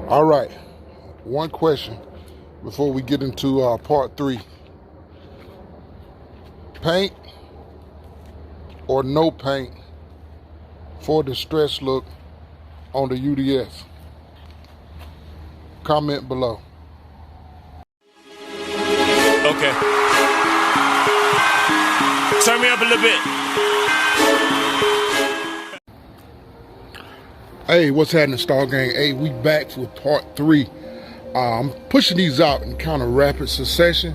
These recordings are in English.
All right, one question before we get into part 3. Paint or no paint for the stretch look on the UDS? Comment below. Okay. Turn me up a little bit. Hey, what's happening, Star Gang? Hey, we back with part 3. I'm pushing these out in kind of rapid succession,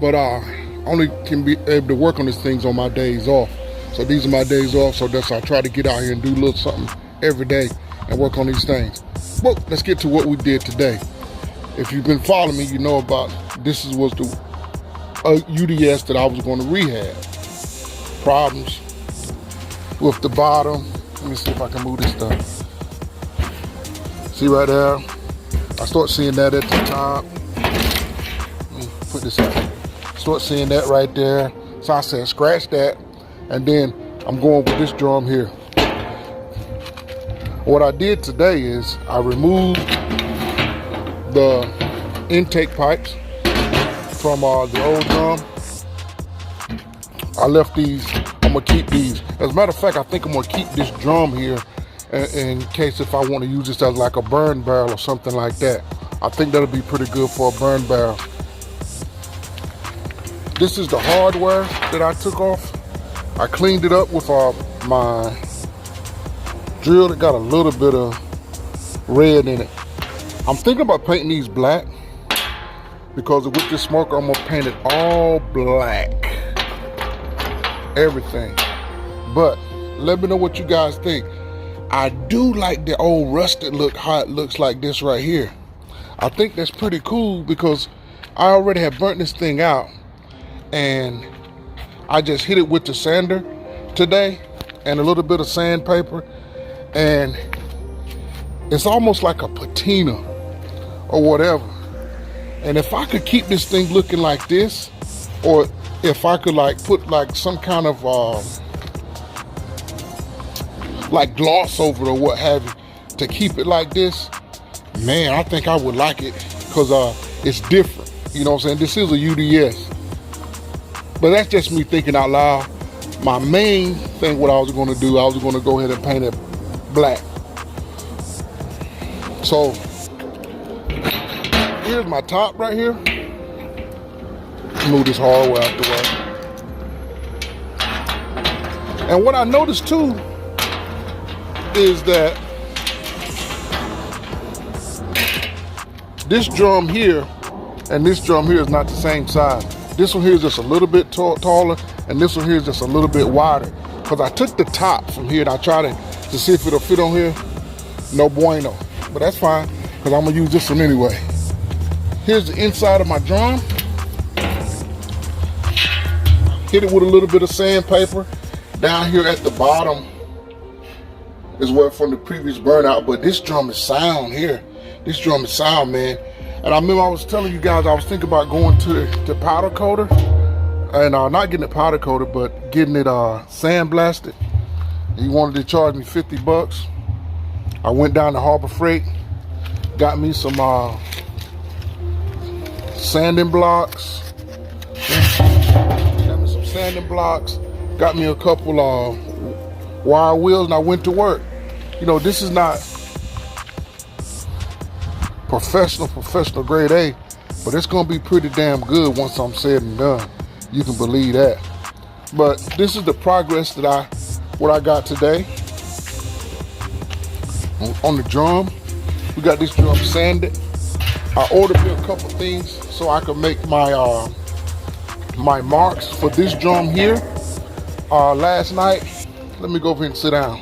but only can be able to work on these things on my days off. So these are my days off, so that's why I try to get out here and do a little something every day and work on these things. Well, let's get to what we did today. If you've been following me, you know about this was the UDS that I was going to rehab. Problems with the bottom. Let me see if I can move this stuff. See right there? I start seeing that at the top. Let me put this out. Start seeing that right there. So I said, scratch that. And then I'm going with this drum here. What I did today is I removed the intake pipes from the old drum. I left these. I'm gonna keep these. As a matter of fact, I think I'm gonna keep this drum here in case if I want to use this as like a burn barrel or something like that. I think that'll be pretty good for a burn barrel. This is the hardware that I took off. I cleaned it up with my drill that got a little bit of red in it. I'm thinking about painting these black because with this smoker, I'm gonna paint it all black. Everything. But let me know what you guys think. I do like the old rusted look, how it looks like this right here. I think that's pretty cool because I already have burnt this thing out and I just hit it with the sander today and a little bit of sandpaper, and it's almost like a patina or whatever. And if I could keep this thing looking like this, or if I could like put like some kind of like gloss over it or what have you to keep it like this, man, I think I would like it because it's different. You know what I'm saying? This is a UDS. But that's just me thinking out loud. My main thing, what I was going to do, I was going to go ahead and paint it black. So here's my top right here. Move this hardware out the way. And what I noticed too is that this drum here and this drum here is not the same size. This one here is just a little bit taller, and this one here is just a little bit wider. Because I took the top from here and I tried to see if it'll fit on here. No bueno. But that's fine, because I'm going to use this one anyway. Here's the inside of my drum. Hit it with a little bit of sandpaper. Down here at the bottom is where from the previous burnout, but this drum is sound here. This drum is sound, man. And I remember I was telling you guys I was thinking about going to powder coater and not getting it powder coated, but getting it sand blasted. He wanted to charge me 50 bucks. I went down to Harbor Freight, got me some sanding blocks. Got me some sanding blocks. Got me a couple wire wheels, and I went to work. You know, this is not professional grade A, but it's gonna be pretty damn good once I'm said and done. You can believe that. But this is the progress that what I got today on the drum. We got this drum sanded. I ordered me a couple things so I could make my my marks for this drum here. Last night, let me go over here and sit down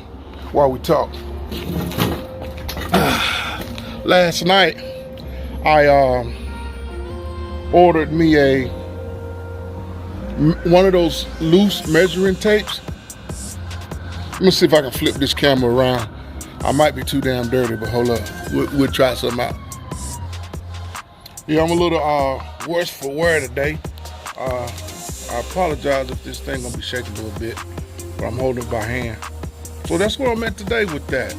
while we talk. Last night, I ordered me one of those loose measuring tapes. Let me see if I can flip this camera around. I might be too damn dirty, but hold up. We'll try something out. Yeah, I'm a little worse for wear today. I apologize if this thing gonna be shaking a little bit, but I'm holding it by hand. So that's what I meant today with that.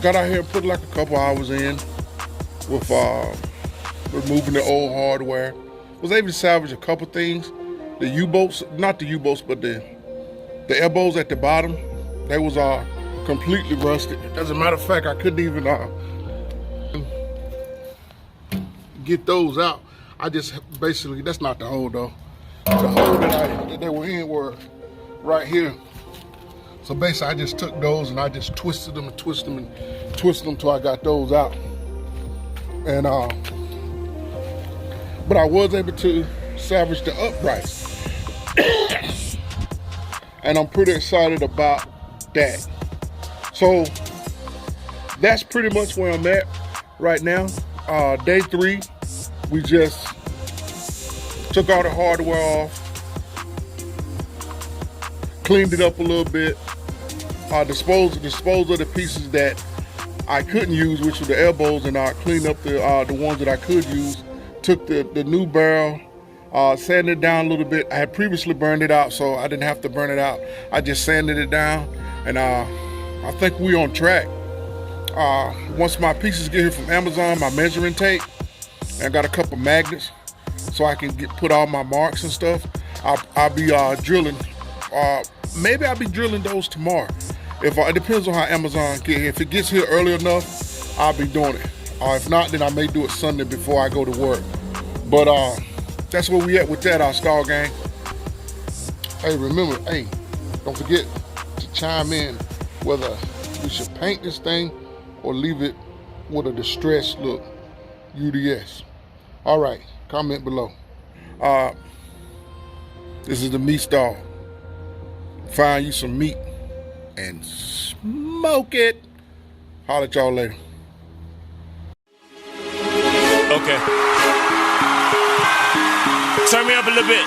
Got out here and put like a couple hours in with removing the old hardware. Was able to salvage a couple things. The U-bolts, not the U-bolts, but the elbows at the bottom, they was completely rusted. As a matter of fact, I couldn't even get those out. I just basically, that's not the hole though. The hole that they were in were right here. So basically I just took those and I just twisted them and twisted them and twisted them till I got those out. And but I was able to salvage the uprights. And I'm pretty excited about that. So that's pretty much where I'm at right now. Day 3, we just took all the hardware off, cleaned it up a little bit, disposed of the pieces that I couldn't use, which were the elbows, and I cleaned up the ones that I could use. Took the new barrel, sanded it down a little bit. I had previously burned it out, so I didn't have to burn it out. I just sanded it down, and I think we're on track. Once my pieces get here from Amazon, my measuring tape, and I got a couple magnets, so I can put all my marks and stuff. I'll be drilling. Maybe I'll be drilling those tomorrow. It depends on how Amazon get here. If it gets here early enough, I'll be doing it. If not, then I may do it Sunday before I go to work. But that's where we at with that, our Star Gang. Hey, remember, hey, don't forget to chime in whether we should paint this thing or leave it with a distressed look. UDS. All right, comment below. This is the meat stall. Find you some meat and smoke it. Holler at y'all later. Okay. Turn me up a little bit.